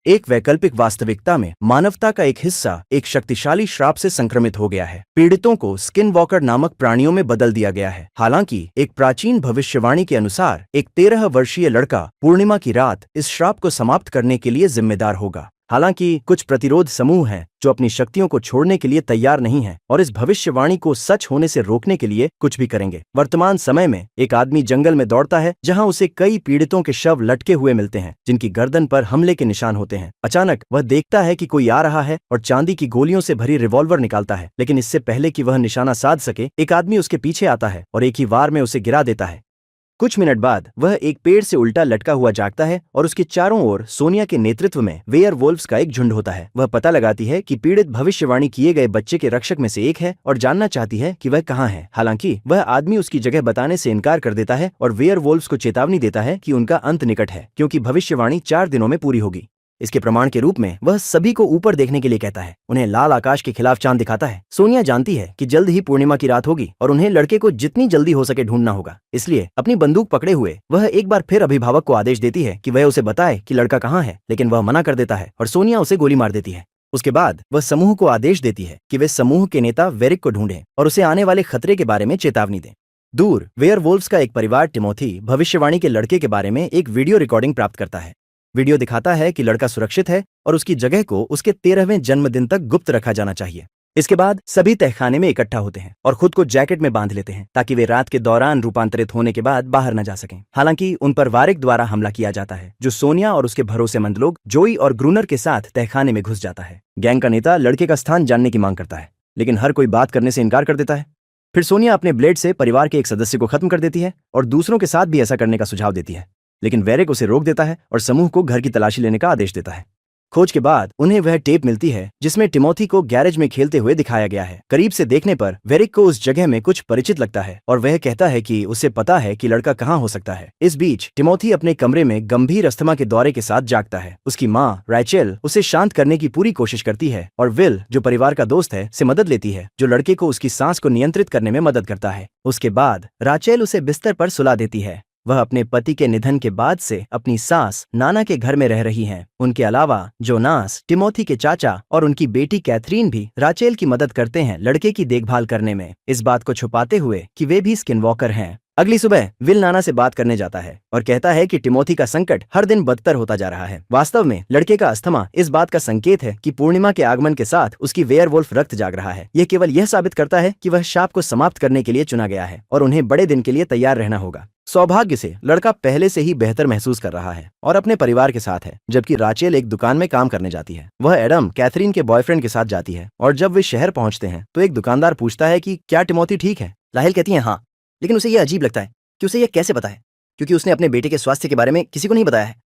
एक वैकल्पिक वास्तविकता में मानवता का एक हिस्सा एक शक्तिशाली श्राप से संक्रमित हो गया है। पीड़ितों को स्किन वॉकर नामक प्राणियों में बदल दिया गया है। हालांकि एक प्राचीन भविष्यवाणी के अनुसार एक 13 वर्षीय लड़का पूर्णिमा की रात इस श्राप को समाप्त करने के लिए जिम्मेदार होगा। हालांकि कुछ प्रतिरोध समूह हैं जो अपनी शक्तियों को छोड़ने के लिए तैयार नहीं हैं और इस भविष्यवाणी को सच होने से रोकने के लिए कुछ भी करेंगे। वर्तमान समय में एक आदमी जंगल में दौड़ता है जहां उसे कई पीड़ितों के शव लटके हुए मिलते हैं जिनकी गर्दन पर हमले के निशान होते हैं। अचानक वह देखता है कि कोई आ रहा है और चांदी की गोलियों से भरी रिवॉल्वर निकालता है, लेकिन इससे पहले कि वह निशाना साध सके एक आदमी उसके पीछे आता है और एक ही वार में उसे गिरा देता है। कुछ मिनट बाद वह एक पेड़ से उल्टा लटका हुआ जागता है और उसके चारों ओर सोनिया के नेतृत्व में वेयरवुल्व्स का एक झुंड होता है। वह पता लगाती है कि पीड़ित भविष्यवाणी किए गए बच्चे के रक्षक में से एक है और जानना चाहती है कि वह कहाँ है। हालांकि वह आदमी उसकी जगह बताने से इनकार कर देता है और वेयरवुल्व्स को चेतावनी देता है कि उनका अंत निकट है क्योंकि भविष्यवाणी 4 दिनों में पूरी होगी। इसके प्रमाण के रूप में वह सभी को ऊपर देखने के लिए कहता है, उन्हें लाल आकाश के खिलाफ चांद दिखाता है। सोनिया जानती है कि जल्द ही पूर्णिमा की रात होगी और उन्हें लड़के को जितनी जल्दी हो सके ढूंढना होगा। इसलिए अपनी बंदूक पकड़े हुए वह एक बार फिर अभिभावक को आदेश देती है कि वह उसे बताए कि लड़का कहाँ है, लेकिन वह मना कर देता है और सोनिया उसे गोली मार देती है। उसके बाद वह समूह को आदेश देती है कि वे समूह के नेता वेरिक को ढूंढें और उसे आने वाले खतरे के बारे में चेतावनी दें। दूर वेयरवुल्व्स का एक परिवार टिमोथी भविष्यवाणी के लड़के के बारे में एक वीडियो रिकॉर्डिंग प्राप्त करता है। वीडियो दिखाता है कि लड़का सुरक्षित है और उसकी जगह को उसके 13वें जन्मदिन तक गुप्त रखा जाना चाहिए। इसके बाद सभी तहखाने में इकट्ठा होते हैं और खुद को जैकेट में बांध लेते हैं ताकि वे रात के दौरान रूपांतरित होने के बाद बाहर न जा सकें। हालांकि उन पर वारिक द्वारा हमला किया जाता है जो सोनिया और उसके भरोसेमंद लोग जोई और ग्रूनर के साथ तहखाने में घुस जाता है। गैंग का नेता लड़के का स्थान जानने की मांग करता है, लेकिन हर कोई बात करने से इनकार कर देता है। फिर सोनिया अपने ब्लेड से परिवार के एक सदस्य को खत्म कर देती है और दूसरों के साथ भी ऐसा करने का सुझाव देती है, लेकिन वेरिक उसे रोक देता है और समूह को घर की तलाशी लेने का आदेश देता है। खोज के बाद उन्हें वह टेप मिलती है जिसमें टिमोथी को गैरेज में खेलते हुए दिखाया गया है। करीब से देखने पर वेरिक को उस जगह में कुछ परिचित लगता है और वह कहता है कि उसे पता है कि लड़का कहाँ हो सकता है। इस बीच टिमोथी अपने कमरे में गंभीर अस्थमा के दौरे के साथ जागता है। उसकी माँ रैचेल उसे शांत करने की पूरी कोशिश करती है और विल, जो परिवार का दोस्त है, से मदद लेती है, जो लड़के को उसकी सांस को नियंत्रित करने में मदद करता है। उसके बाद रैचेल उसे बिस्तर पर सुला देती है। वह अपने पति के निधन के बाद से अपनी सास नाना के घर में रह रही हैं। उनके अलावा जोनास, टिमोथी के चाचा और उनकी बेटी कैथरीन भी राचेल की मदद करते हैं लड़के की देखभाल करने में, इस बात को छुपाते हुए कि वे भी स्किनवॉकर हैं। अगली सुबह विल नाना से बात करने जाता है और कहता है कि टिमोथी का संकट हर दिन बदतर होता जा रहा है। वास्तव में लड़के का अस्थमा इस बात का संकेत है कि पूर्णिमा के आगमन के साथ उसकी वेयरवुल्फ रक्त जाग रहा है। यह केवल यह साबित करता है कि वह शाप को समाप्त करने के लिए चुना गया है और उन्हें बड़े दिन के लिए तैयार रहना होगा। सौभाग्य से लड़का पहले से ही बेहतर महसूस कर रहा है और अपने परिवार के साथ है, जबकि राचेल एक दुकान में काम करने जाती है। वह एडम कैथरीन के बॉयफ्रेंड के साथ जाती है और जब वे शहर पहुंचते हैं तो एक दुकानदार पूछता है कि क्या टिमोथी ठीक है। लाहेल कहती है हाँ, लेकिन उसे यह अजीब लगता है कि उसे यह कैसे पता है, क्योंकि उसने अपने बेटे के स्वास्थ्य के बारे में किसी को नहीं बताया है।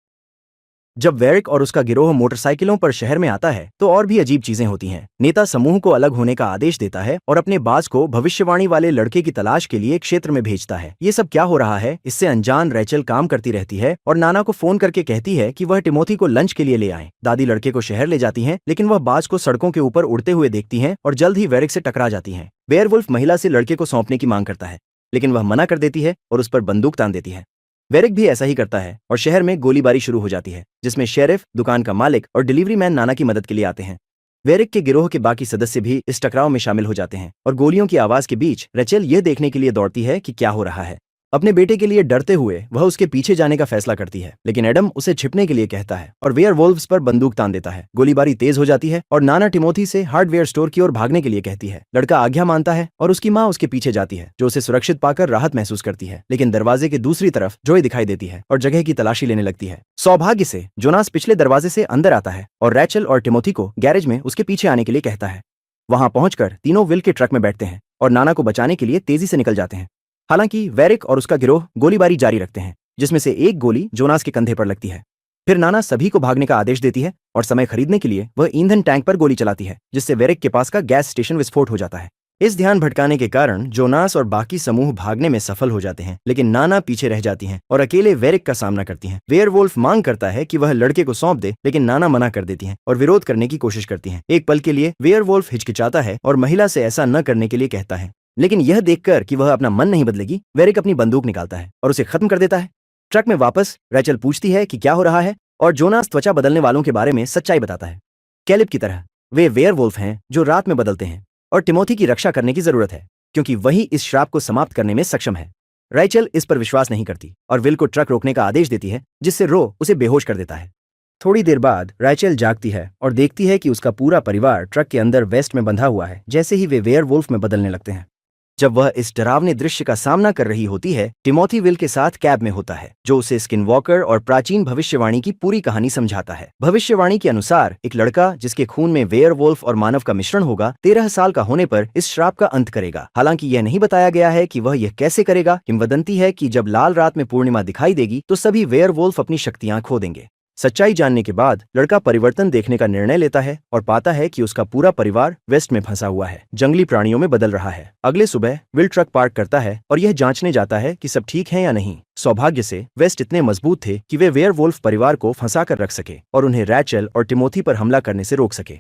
जब वेरिक और उसका गिरोह मोटरसाइकिलों पर शहर में आता है तो और भी अजीब चीजें होती हैं। नेता समूह को अलग होने का आदेश देता है और अपने बास को भविष्यवाणी वाले लड़के की तलाश के लिए क्षेत्र में भेजता है। ये सब क्या हो रहा है, इससे अनजान रैचेल काम करती रहती है और नाना को फोन करके कहती है कि वह टिमोथी को लंच के लिए ले आए। दादी लड़के को शहर ले जाती हैं, लेकिन वह बास को सड़कों के ऊपर उड़ते हुए देखती हैं और जल्द ही वेरिक से टकरा जाती हैं। वेयरवुल्फ महिला से लड़के को सौंपने की मांग करता है, लेकिन वह मना कर देती है और उस पर बंदूक तान देती है। वेरिक भी ऐसा ही करता है और शहर में गोलीबारी शुरू हो जाती है, जिसमें शेरिफ, दुकान का मालिक और डिलीवरी मैन नाना की मदद के लिए आते हैं। वेरिक के गिरोह के बाकी सदस्य भी इस टकराव में शामिल हो जाते हैं और गोलियों की आवाज के बीच रैचेल यह देखने के लिए दौड़ती है कि क्या हो रहा है। अपने बेटे के लिए डरते हुए वह उसके पीछे जाने का फैसला करती है, लेकिन एडम उसे छिपने के लिए कहता है और वेयरवुल्व्स पर बंदूक तान देता है। गोलीबारी तेज हो जाती है और नाना टिमोथी से हार्डवेयर स्टोर की ओर भागने के लिए कहती है। लड़का आज्ञा मानता है और उसकी माँ उसके पीछे जाती है, जो उसे सुरक्षित पाकर राहत महसूस करती है। लेकिन दरवाजे के दूसरी तरफ जोई दिखाई देती है और जगह की तलाशी लेने लगती है। सौभाग्य से जोनास पिछले दरवाजे से अंदर आता है और रैचेल और टिमोथी को गैरेज में उसके पीछे आने के लिए कहता है। वहां पहुंचकर तीनों विल के ट्रक में बैठते हैं और नाना को बचाने के लिए तेजी से निकल जाते हैं। हालांकि वेरिक और उसका गिरोह गोलीबारी जारी रखते हैं, जिसमें से एक गोली जोनास के कंधे पर लगती है। फिर नाना सभी को भागने का आदेश देती है और समय खरीदने के लिए वह ईंधन टैंक पर गोली चलाती है, जिससे वेरिक के पास का गैस स्टेशन विस्फोट हो जाता है। इस ध्यान भटकाने के कारण जोनास और बाकी समूह भागने में सफल हो जाते हैं, लेकिन नाना पीछे रह जाती हैं और अकेले वेरिक का सामना करती हैं। वेयरवुल्फ मांग करता है कि वह लड़के को सौंप दे, लेकिन नाना मना कर देती हैं और विरोध करने की कोशिश करती हैं। एक पल के लिए वेयरवुल्फ हिचकिचाता है और महिला से ऐसा न करने के लिए कहता है, लेकिन यह देखकर कि वह अपना मन नहीं बदलेगी, वेरिक अपनी बंदूक निकालता है और उसे खत्म कर देता है। ट्रक में वापस रैचेल पूछती है कि क्या हो रहा है और जोनास त्वचा बदलने वालों के बारे में सच्चाई बताता है। कैलिब की तरह वे वेयरवुल्फ हैं जो रात में बदलते हैं, और टिमोथी की रक्षा करने की जरूरत है क्योंकि वही इस श्राप को समाप्त करने में सक्षम है। राइचल इस पर विश्वास नहीं करती और विल को ट्रक रोकने का आदेश देती है, जिससे रो उसे बेहोश कर देता है। थोड़ी देर बाद राइचल जागती है और देखती है कि उसका पूरा परिवार ट्रक के अंदर वेस्ट में बंधा हुआ है जैसे ही वे वेयरवुल्फ में बदलने लगते हैं। जब वह इस डरावने दृश्य का सामना कर रही होती है, टिमोथी विल के साथ कैब में होता है, जो उसे स्किनवॉकर और प्राचीन भविष्यवाणी की पूरी कहानी समझाता है। भविष्यवाणी के अनुसार एक लड़का जिसके खून में वेयरवुल्फ और मानव का मिश्रण होगा 13 साल का होने पर इस श्राप का अंत करेगा। हालांकि यह नहीं बताया गया है कि वह यह कैसे करेगा। किंवदंती है कि जब लाल रात में पूर्णिमा दिखाई देगी तो सभी वेयरवुल्फ अपनी शक्तियां खो देंगे। सच्चाई जानने के बाद लड़का परिवर्तन देखने का निर्णय लेता है और पाता है कि उसका पूरा परिवार वेस्ट में फंसा हुआ है, जंगली प्राणियों में बदल रहा है। अगले सुबह विल ट्रक पार्क करता है और यह जांचने जाता है कि सब ठीक है या नहीं। सौभाग्य से वेस्ट इतने मजबूत थे कि वे वेयरवुल्फ परिवार को फंसा कर रख सके और उन्हें रैचल और टिमोथी पर हमला करने से रोक सके।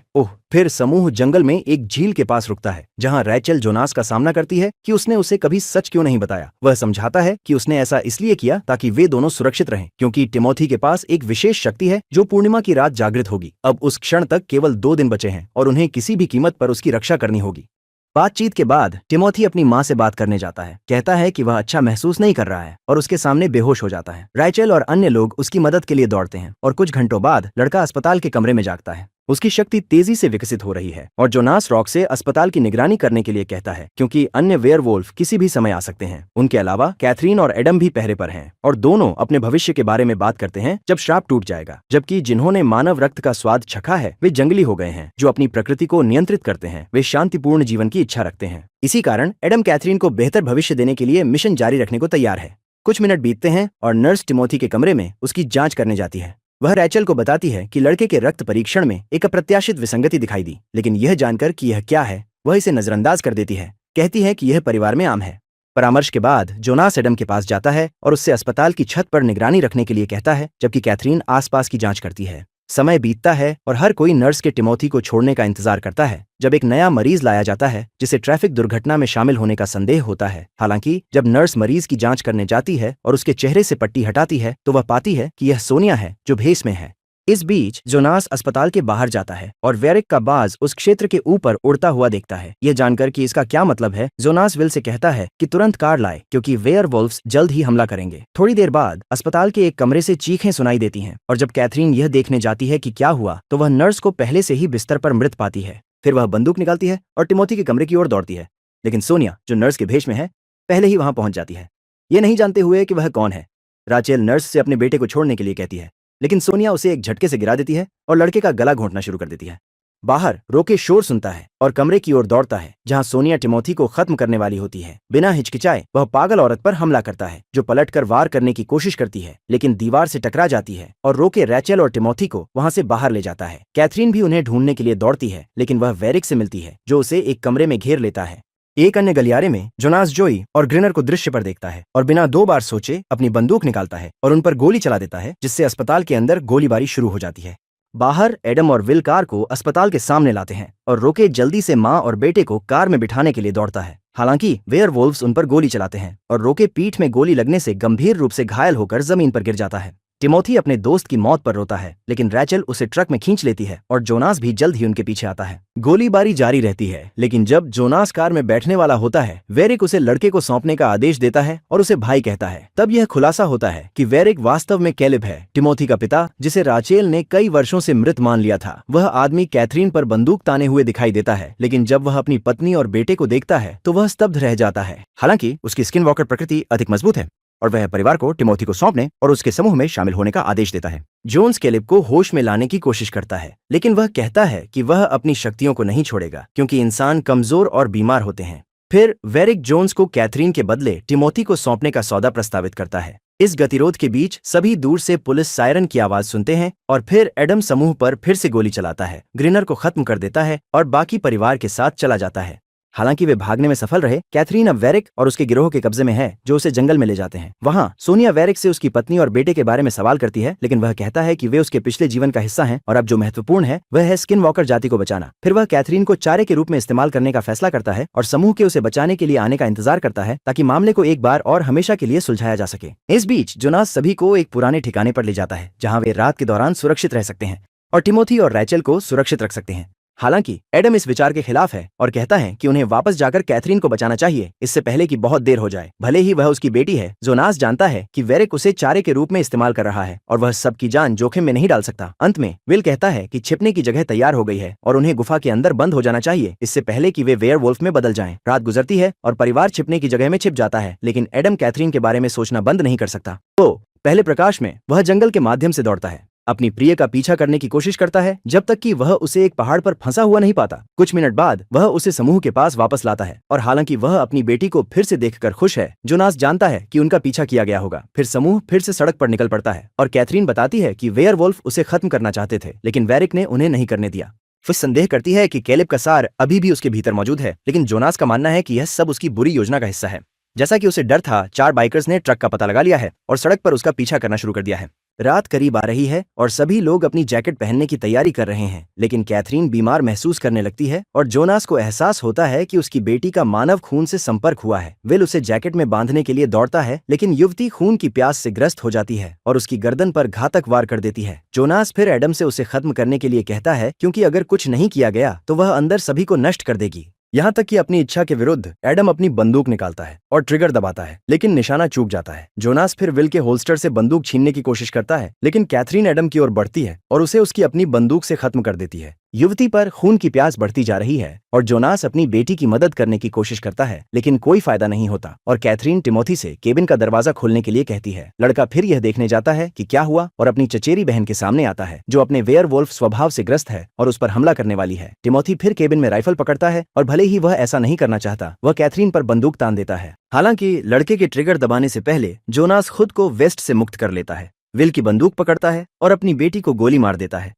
फिर समूह जंगल में एक झील के पास रुकता है, जहां रैचल जोनास का सामना करती है कि उसने उसे कभी सच क्यों नहीं बताया। वह समझाता है कि उसने ऐसा इसलिए किया ताकि वे दोनों सुरक्षित रहें, क्योंकि टिमोथी के पास एक विशेष शक्ति है जो पूर्णिमा की रात जागृत होगी। अब उस क्षण तक केवल 2 दिन बचे हैं और उन्हें किसी भी कीमत पर उसकी रक्षा करनी होगी। बातचीत के बाद टिमोथी अपनी माँ से बात करने जाता है। कहता है कि वह अच्छा महसूस नहीं कर रहा है और उसके सामने बेहोश हो जाता है। राइचल और अन्य लोग उसकी मदद के लिए दौड़ते हैं और कुछ घंटों बाद लड़का अस्पताल के कमरे में जागता है। उसकी शक्ति तेजी से विकसित हो रही है और जोनास रॉक से अस्पताल की निगरानी करने के लिए कहता है, क्योंकि अन्य वेयरवुल्फ किसी भी समय आ सकते हैं। उनके अलावा कैथरीन और एडम भी पहरे पर हैं और दोनों अपने भविष्य के बारे में बात करते हैं जब श्राप टूट जाएगा। जबकि जिन्होंने मानव रक्त का स्वाद चखा है वे जंगली हो गए हैं, जो अपनी प्रकृति को नियंत्रित करते हैं। वे शांतिपूर्ण जीवन की इच्छा रखते हैं। इसी कारण एडम कैथरीन को बेहतर भविष्य देने के लिए मिशन जारी रखने को तैयार है। कुछ मिनट बीतते हैं और नर्स टिमोथी के कमरे में उसकी जांच करने जाती है। वह रैचल को बताती है कि लड़के के रक्त परीक्षण में एक अप्रत्याशित विसंगति दिखाई दी, लेकिन यह जानकर कि यह क्या है वह इसे नजरअंदाज कर देती है। कहती है कि यह परिवार में आम है। परामर्श के बाद जोनास एडम के पास जाता है और उससे अस्पताल की छत पर निगरानी रखने के लिए कहता है, जबकि कैथरीन आसपास की जांच करती है। समय बीतता है और हर कोई नर्स के टिमोथी को छोड़ने का इंतजार करता है जब एक नया मरीज लाया जाता है जिसे ट्रैफिक दुर्घटना में शामिल होने का संदेह होता है। हालांकि जब नर्स मरीज की जांच करने जाती है और उसके चेहरे से पट्टी हटाती है तो वह पाती है कि यह सोनिया है जो भेस में है। इस बीच जोनास अस्पताल के बाहर जाता है और वेरिक का बाज उस क्षेत्र के ऊपर उड़ता हुआ देखता है। यह जानकर कि इसका क्या मतलब है, जोनास विल से कहता है कि तुरंत कार लाए क्योंकि वेयरवुल्फ्स जल्द ही हमला करेंगे। थोड़ी देर बाद अस्पताल के एक कमरे से चीखें सुनाई देती हैं और जब कैथरीन यह देखने जाती है कि क्या हुआ तो वह नर्स को पहले से ही बिस्तर पर मृत पाती है। फिर वह बंदूक निकालती है और टिमोथी के कमरे की ओर दौड़ती है, लेकिन सोनिया जो नर्स के भेष में है पहले ही वहां पहुंच जाती है, ये नहीं जानते हुए कि वह कौन है। राचेल नर्स से अपने बेटे को छोड़ने के लिए कहती है, लेकिन सोनिया उसे एक झटके से गिरा देती है और लड़के का गला घोंटना शुरू कर देती है। बाहर रोके शोर सुनता है और कमरे की ओर दौड़ता है जहां सोनिया टिमोथी को खत्म करने वाली होती है। बिना हिचकिचाए वह पागल औरत पर हमला करता है जो पलटकर वार करने की कोशिश करती है, लेकिन दीवार से टकरा जाती है और रोके रैचल और टिमोथी को वहां से बाहर ले जाता है। कैथरीन भी उन्हें ढूंढने के लिए दौड़ती है, लेकिन वह वेरिक से मिलती है जो उसे एक कमरे में घेर लेता है। एक अन्य गलियारे में जोनास जोई और ग्रिनर को दृश्य पर देखता है और बिना 2 बार सोचे अपनी बंदूक निकालता है और उन पर गोली चला देता है, जिससे अस्पताल के अंदर गोलीबारी शुरू हो जाती है। बाहर एडम और विल कार को अस्पताल के सामने लाते हैं और रोके जल्दी से माँ और बेटे को कार में बिठाने के लिए दौड़ता है। हालांकि वेयरवुल्फ्स उन पर गोली चलाते हैं और रोके पीठ में गोली लगने से गंभीर रूप से घायल होकर जमीन पर गिर जाता है। टिमोथी अपने दोस्त की मौत पर रोता है, लेकिन रैचल उसे ट्रक में खींच लेती है और जोनास भी जल्द ही उनके पीछे आता है। गोलीबारी जारी रहती है, लेकिन जब जोनास कार में बैठने वाला होता है वेरिक उसे लड़के को सौंपने का आदेश देता है और उसे भाई कहता है। तब यह खुलासा होता है कि वेरिक वास्तव में कैलिब है, टिमोथी का पिता, जिसे राचेल ने कई वर्षों से मृत मान लिया था। वह आदमी कैथरीन पर बंदूक ताने हुए दिखाई देता है, लेकिन जब वह अपनी पत्नी और बेटे को देखता है तो वह स्तब्ध रह जाता है। हालांकि उसकी स्किनवॉकर प्रकृति अधिक मजबूत है और वह परिवार को टिमोथी को सौंपने और उसके समूह में शामिल होने का आदेश देता है। जोन्स कैलिब को होश में लाने की कोशिश करता है, लेकिन वह कहता है कि वह अपनी शक्तियों को नहीं छोड़ेगा क्योंकि इंसान कमजोर और बीमार होते हैं। फिर वेरिक जोन्स को कैथरीन के बदले टिमोथी को सौंपने का सौदा प्रस्तावित करता है। इस गतिरोध के बीच सभी दूर से पुलिस सायरन की आवाज सुनते हैं और फिर एडम समूह पर फिर से गोली चलाता है, ग्रिनर को खत्म कर देता है और बाकी परिवार के साथ चला जाता है। हालांकि वे भागने में सफल रहे, कैथरीन अब वेरिक और उसके गिरोह के कब्जे में है, जो उसे जंगल में ले जाते हैं। वहां सोनिया वेरिक से उसकी पत्नी और बेटे के बारे में सवाल करती है, लेकिन वह कहता है कि वे उसके पिछले जीवन का हिस्सा हैं और अब जो महत्वपूर्ण है वह है स्किन वॉकर जाति को बचाना। फिर वह कैथरीन को चारे के रूप में इस्तेमाल करने का फैसला करता है और समूह के उसे बचाने के लिए आने का इंतजार करता है, ताकि मामले को एक बार और हमेशा के लिए सुलझाया जा सके। इस बीच जोनास सभी को एक पुराने ठिकाने पर ले जाता है, जहां वे रात के दौरान सुरक्षित रह सकते हैं और टिमोथी और रैचल को सुरक्षित रख सकते हैं। हालांकि एडम इस विचार के खिलाफ है और कहता है कि उन्हें वापस जाकर कैथरीन को बचाना चाहिए, इससे पहले कि बहुत देर हो जाए। भले ही वह उसकी बेटी है, जोनास जानता है कि वेरिक उसे चारे के रूप में इस्तेमाल कर रहा है और वह सबकी जान जोखिम में नहीं डाल सकता। अंत में विल कहता है कि छिपने की जगह तैयार हो गई है और उन्हें गुफा के अंदर बंद हो जाना चाहिए, इससे पहले कि वे वेयरवुल्फ में बदल जाएं। रात गुजरती है और परिवार छिपने की जगह में छिप जाता है, लेकिन एडम कैथरीन के बारे में सोचना बंद नहीं कर सकता। तो पहले प्रकाश में वह जंगल के माध्यम से दौड़ता है, अपनी प्रिय का पीछा करने की कोशिश करता है, जब तक कि वह उसे एक पहाड़ पर फंसा हुआ नहीं पाता। कुछ मिनट बाद वह उसे समूह के पास वापस लाता है और हालांकि वह अपनी बेटी को फिर से देखकर खुश है, जोनास जानता है कि उनका पीछा किया गया होगा। फिर समूह फिर से सड़क पर निकल पड़ता है और कैथरीन बताती है कि वेयरवुल्फ उसे खत्म करना चाहते थे, लेकिन वेरिक ने उन्हें नहीं करने दिया। फिर संदेह करती है कि कैलेब का सार अभी भी उसके भीतर मौजूद है, लेकिन जोनास का मानना है कि यह सब उसकी बुरी योजना का हिस्सा है। जैसा कि उसे डर था, 4 बाइकर्स ने ट्रक का पता लगा लिया है और सड़क पर उसका पीछा करना शुरू कर दिया है। रात करीब आ रही है और सभी लोग अपनी जैकेट पहनने की तैयारी कर रहे हैं, लेकिन कैथरीन बीमार महसूस करने लगती है और जोनास को एहसास होता है कि उसकी बेटी का मानव खून से संपर्क हुआ है। विल उसे जैकेट में बांधने के लिए दौड़ता है, लेकिन युवती खून की प्यास से ग्रस्त हो जाती है और उसकी गर्दन पर घातक वार कर देती है। जोनास फिर एडम से उसे खत्म करने के लिए कहता है, क्योंकि अगर कुछ नहीं किया गया तो वह अंदर सभी को नष्ट कर देगी। यहाँ तक कि अपनी इच्छा के विरुद्ध एडम अपनी बंदूक निकालता है और ट्रिगर दबाता है, लेकिन निशाना चूक जाता है। जोनास फिर विल के होल्स्टर से बंदूक छीनने की कोशिश करता है, लेकिन कैथरीन एडम की ओर बढ़ती है और उसे उसकी अपनी बंदूक से खत्म कर देती है। युवती पर खून की प्यास बढ़ती जा रही है और जोनास अपनी बेटी की मदद करने की कोशिश करता है, लेकिन कोई फायदा नहीं होता और कैथरीन टिमोथी से केबिन का दरवाजा खोलने के लिए कहती है। लड़का फिर यह देखने जाता है कि क्या हुआ और अपनी चचेरी बहन के सामने आता है, जो अपने वेयरवुल्फ स्वभाव से ग्रस्त है और उस पर हमला करने वाली है। टिमोथी फिर केबिन में राइफल पकड़ता है और भले ही वह ऐसा नहीं करना चाहता, वह कैथरीन पर बंदूक तान देता है। हालांकि लड़के के ट्रिगर दबाने से पहले जोनास खुद को वेस्ट से मुक्त कर लेता है, विल की बंदूक पकड़ता है और अपनी बेटी को गोली मार देता है।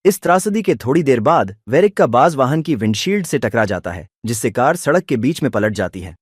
इस त्रासदी के थोड़ी देर बाद वेरिक का बाज वाहन की विंडशील्ड से टकरा जाता है, जिससे कार सड़क के बीच में पलट जाती है।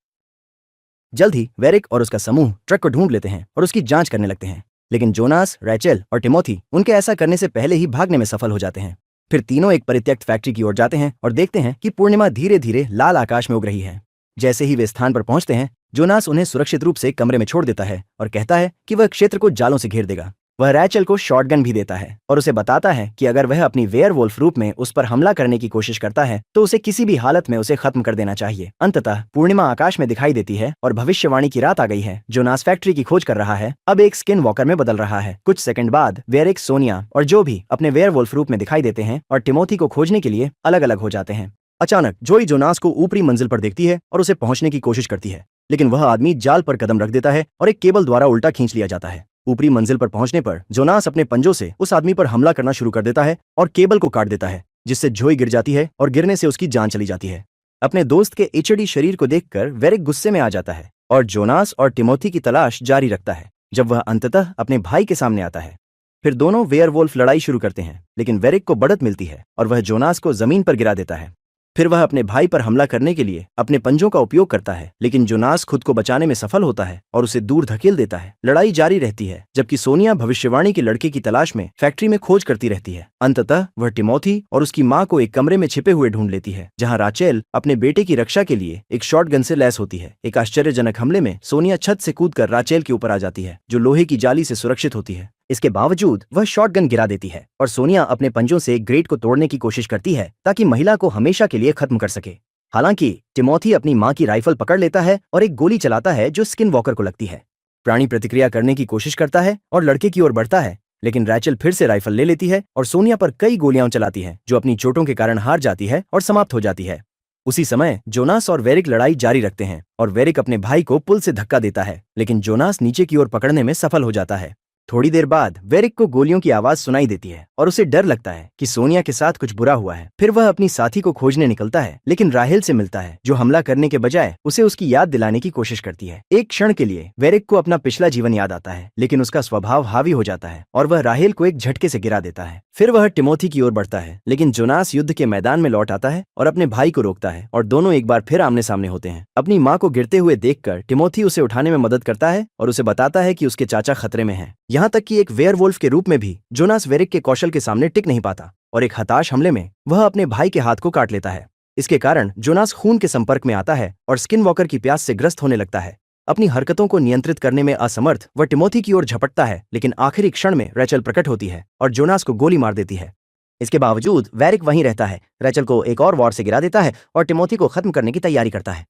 जल्द ही वेरिक और उसका समूह ट्रक को ढूंढ लेते हैं और उसकी जांच करने लगते हैं, लेकिन जोनास, रैचल और टिमोथी उनके ऐसा करने से पहले ही भागने में सफल हो जाते हैं। फिर तीनों एक परित्यक्त फैक्ट्री की ओर जाते हैं और देखते हैं कि पूर्णिमा धीरे धीरे लाल आकाश में उग रही है। जैसे ही वे स्थान पर पहुंचते हैं, जोनास उन्हें सुरक्षित रूप से कमरे में छोड़ देता है और कहता है कि वह क्षेत्र को जालों से घेर देगा। वह रैचल को शॉटगन भी देता है और उसे बताता है कि अगर वह अपनी वेयरवुल्फ रूप में उस पर हमला करने की कोशिश करता है तो उसे किसी भी हालत में उसे खत्म कर देना चाहिए। अंततः पूर्णिमा आकाश में दिखाई देती है और भविष्यवाणी की रात आ गई है। जोनास फैक्ट्री की खोज कर रहा है, अब एक स्किन वॉकर में बदल रहा है। कुछ सेकंड बाद वेरिक, सोनिया और जो भी अपने वेयरवुल्फ रूप में दिखाई देते हैं और टिमोथी को खोजने के लिए अलग अलग हो जाते हैं। अचानक जोई जोनास को ऊपरी मंजिल पर देखती है और उसे पहुंचने की कोशिश करती है, लेकिन वह आदमी जाल पर कदम रख देता है और एक केबल द्वारा उल्टा खींच लिया जाता है। ऊपरी मंजिल पर पहुंचने पर जोनास अपने पंजों से उस आदमी पर हमला करना शुरू कर देता है और केबल को काट देता है, जिससे जोई गिर जाती है और गिरने से उसकी जान चली जाती है। अपने दोस्त के इचड़ी शरीर को देखकर वेरिक गुस्से में आ जाता है और जोनास और टिमोथी की तलाश जारी रखता है, जब वह अंततः अपने भाई के सामने आता है। फिर दोनों वेयरवुल्फ लड़ाई शुरू करते हैं, लेकिन वेरिक को बढ़त मिलती है और वह जोनास को जमीन पर गिरा देता है। फिर वह अपने भाई पर हमला करने के लिए अपने पंजों का उपयोग करता है, लेकिन जोनास खुद को बचाने में सफल होता है और उसे दूर धकेल देता है। लड़ाई जारी रहती है, जबकि सोनिया भविष्यवाणी के लड़के की तलाश में फैक्ट्री में खोज करती रहती है। अंततः वह टिमोथी और उसकी मां को एक कमरे में छिपे हुए ढूंढ लेती है, जहां राचेल अपने बेटे की रक्षा के लिए एक शॉटगन से लैस होती है। एक आश्चर्यजनक हमले में सोनिया छत से कूदकर राचेल के ऊपर आ जाती है, जो लोहे की जाली से सुरक्षित होती है। इसके बावजूद वह शॉटगन गिरा देती है और सोनिया अपने पंजों से ग्रेट को तोड़ने की कोशिश करती है, ताकि महिला को हमेशा के लिए खत्म कर सके। हालांकि टिमोथी अपनी मां की राइफल पकड़ लेता है और एक गोली चलाता है जो स्किन वॉकर को लगती है। प्राणी प्रतिक्रिया करने की कोशिश करता है और लड़के की ओर बढ़ता है, लेकिन रैचल फिर से राइफल ले लेती है और सोनिया पर कई गोलियां चलाती है, जो अपनी चोटों के कारण हार जाती है और समाप्त हो जाती है। उसी समय जोनास और वेरिक लड़ाई जारी रखते हैं और वेरिक अपने भाई को पुल से धक्का देता है, लेकिन जोनास नीचे की ओर पकड़ने में सफल हो जाता है। थोड़ी देर बाद वेरिक को गोलियों की आवाज सुनाई देती है और उसे डर लगता है कि सोनिया के साथ कुछ बुरा हुआ है। फिर वह अपनी साथी को खोजने निकलता है, लेकिन राहेल से मिलता है जो हमला करने के बजाय उसे उसकी याद दिलाने की कोशिश करती है। एक क्षण के लिए वेरिक को अपना पिछला जीवन याद आता है, लेकिन उसका स्वभाव हावी हो जाता है और वह राहेल को एक झटके से गिरा देता है। फिर वह टिमोथी की ओर बढ़ता है, लेकिन जोनास युद्ध के मैदान में लौट आता है और अपने भाई को रोकता है और दोनों एक बार फिर आमने सामने होते हैं। अपनी माँ को गिरते हुए देखकर टिमोथी उसे उठाने में मदद करता है और उसे बताता है कि उसके चाचा खतरे में हैं। यहाँ तक कि एक वेयरवुल्फ के रूप में भी जोनास वेरिक के कौशल के सामने टिक नहीं पाता और एक हताश हमले में वह अपने भाई के हाथ को काट लेता है। इसके कारण जोनास खून के संपर्क में आता है और स्किनवॉकर की प्यास से ग्रस्त होने लगता है। अपनी हरकतों को नियंत्रित करने में असमर्थ वह टिमोथी की ओर झपटता है, लेकिन आखिरी क्षण में रैचल प्रकट होती है और जोनास को गोली मार देती है। इसके बावजूद वेरिक वहीं रहता है, रैचल को एक और वॉर से गिरा देता है और टिमोथी को खत्म करने की तैयारी करता है।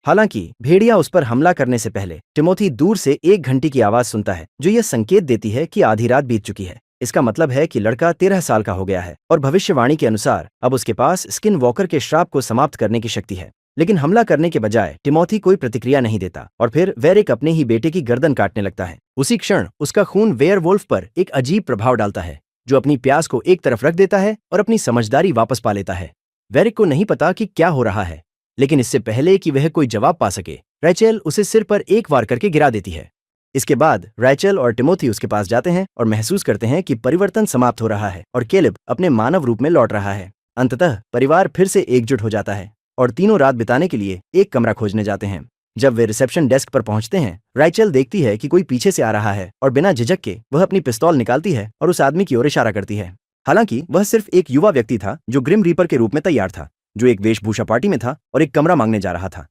हालांकि भेड़िया उस पर हमला करने से पहले टिमोथी दूर से एक घंटी की आवाज सुनता है जो यह संकेत देती है कि आधी रात बीत चुकी है। इसका मतलब है कि लड़का 13 साल का हो गया है और भविष्यवाणी के अनुसार अब उसके पास स्किन वॉकर के श्राप को समाप्त करने की शक्ति है। लेकिन हमला करने के बजाय टिमोथी कोई प्रतिक्रिया नहीं देता और फिर वेरिक अपने ही बेटे की गर्दन काटने लगता है। उसी क्षण उसका खून वेयरवुल्फ पर एक अजीब प्रभाव डालता है, जो अपनी प्यास को एक तरफ रख देता है और अपनी समझदारी वापस पा लेता है। वेरिक को नहीं पता कि क्या हो रहा है, लेकिन इससे पहले कि वह कोई जवाब पा सके, रैचल उसे सिर पर एक वार करके गिरा देती है। इसके बाद रैचल और टिमोथी उसके पास जाते हैं और महसूस करते हैं कि परिवर्तन समाप्त हो रहा है और कैलेब अपने मानव रूप में लौट रहा है। अंततः परिवार फिर से एकजुट हो जाता है और तीनों रात बिताने के लिए एक कमरा खोजने जाते हैं। जब वे रिसेप्शन डेस्क पर पहुंचते हैं, रैचल देखती है कि कोई पीछे से आ रहा है और बिना झिझक के वह अपनी पिस्तौल निकालती है और उस आदमी की ओर इशारा करती है। हालांकि वह सिर्फ एक युवा व्यक्ति था जो ग्रिम रीपर के रूप में तैयार था, जो एक वेशभूषा पार्टी में था और एक कमरा मांगने जा रहा था।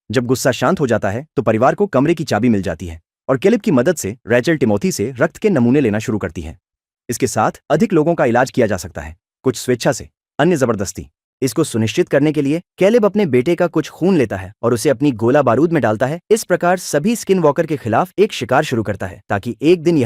जब गुस्सा शांत हो जाता है तो परिवार को कमरे की चाबी मिल जाती है और कैलेब की मदद से रैचल टिमोथी से रक्त के नमूने लेना शुरू करती है। इसके साथ अधिक लोगों का इलाज किया जा सकता है, कुछ स्वेच्छा से, अन्य जबरदस्ती। इसको सुनिश्चित करने के लिए कैलेब अपने बेटे का कुछ खून लेता है और उसे अपनी गोला बारूद में डालता है। इस प्रकार सभी स्किन वॉकर के खिलाफ एक शिकार शुरू करता है ताकि एक दिन यह